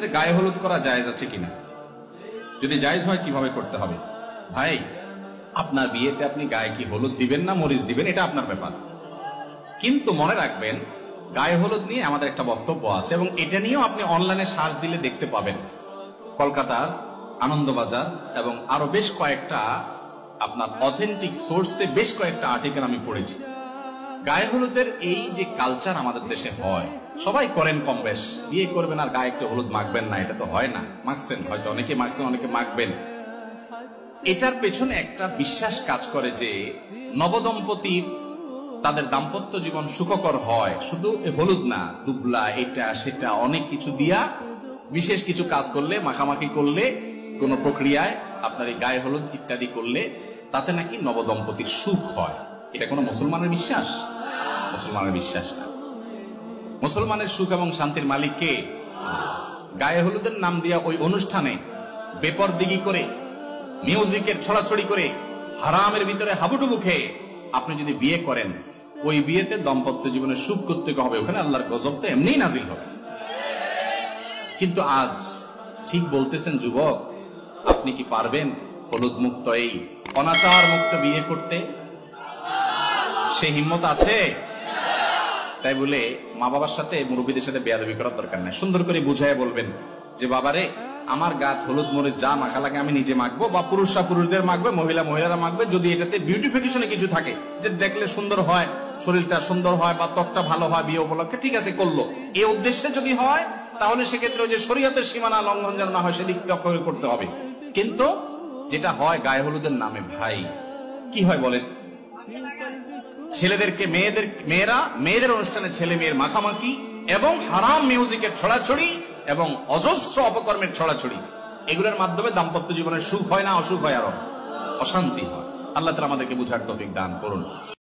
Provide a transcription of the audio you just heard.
ক্ষেত্রে গায়ে হলুদ করা জায়েজ আছে কিনা, যদি জায়েজ হয় কিভাবে করতে হবে? ভাই, আপনার বিয়েতে আপনি গায়ে কি হলুদ দিবেন না মরিচ দিবেন এটা আপনার ব্যাপার, কিন্তু মনে রাখবেন গায়ে হলুদ নিয়ে আমাদের একটা বক্তব্য আছে এবং এটা নিয়েও আপনি অনলাইনে সার্চ দিলে দেখতে পাবেন। কলকাতার আনন্দবাজার এবং আরো বেশ কয়েকটা আপনার অথেন্টিক সোর্সে বেশ কয়েকটা আর্টিকেল আমি পড়েছি। গায়ে হলুদের এই যে কালচার আমাদের দেশে হয়, সবাই করেন কম বেশ, বিয়ে করবেন আর গায়ে একটু হলুদ মাখবেন না, এটা তো হয় না। মাখছেন হয়তো, অনেকে মাখছেন, অনেকে মাখবেন। এটার পেছনে একটা বিশ্বাস কাজ করে যে নবদম্পতির তাদের দাম্পত্য জীবন সুখকর হয় শুধু হলুদ না, দুবলা এটা সেটা অনেক কিছু দিয়া বিশেষ কিছু কাজ করলে, মাখামাখি করলে, কোন প্রক্রিয়ায় আপনার এই গায়ে হলুদ ইত্যাদি করলে তাতে নাকি নবদম্পতির সুখ হয়। এটা কোনো মুসলমানের বিশ্বাস? মুসলমানের বিশ্বাস না। মুসলমানের সুখ এবং শান্তির মালিক কে? গায়ে হলুদের নাম দিয়া ওই অনুষ্ঠানে বেপরদিগি করে, মিউজিকের ছড়াছড়ি করে, হারামের ভিতরে হাবুডুবু খেয়ে আপনি যদি বিয়ে করেন, ওই বিয়েতে দাম্পত্য জীবনে সুখ করতে হবে, ওখানে আল্লাহর গজব তো এমনিই নাজিল হবে। কিন্তু আজ ঠিক বলতেছেন যুবক, আপনি কি পারবেন হলুদ মুক্ত এই অনাচার মুক্ত বিয়ে করতে? সে হিম্মত আছে? তাই বলে মা বাবার সাথে, মুরব্বীদের সাথে বেয়াদবি করার দরকার নাই। সুন্দর করে বুঝায় বলবেন যে বাবারে, আমার গাত হলুদ মরিচ যা মাখা লাগে আমি নিজে মাখবো, বা পুরুষরা পুরুষদের মাখবে, মহিলারা মাখবে। যদি এটাতে বিউটিফিকেশনে কিছু থাকে, যে দেখলে সুন্দর হয়, শরীরটা সুন্দর হয় বা ত্বকটা ভালো হয় বিয়ে উপলক্ষে, ঠিক আছে করলো। এই উদ্দেশ্যে যদি হয় তাহলে সেক্ষেত্রে যে শরীয়তের সীমানা লঙ্ঘন যেন না হয় সেদিক লক্ষ্য করতে হবে। কিন্তু যেটা হয় গায়ে হলুদের নামে, ভাই কি হয় বলেন? ছেলেদেরকে মেয়েদের অনুষ্ঠানে ছেলে মেয়ের মাখামাখি এবং হারাম মিউজিকের ছড়াছড়ি এবং অজস্র অপকর্মের ছড়াছড়ি, এগুলোর মাধ্যমে দাম্পত্য জীবনের সুখ হয় না, অসুখ হয়, আরো অশান্তি হয়। আল্লাহ তাআলা আমাদেরকে বুঝার তৌফিক দান করুন।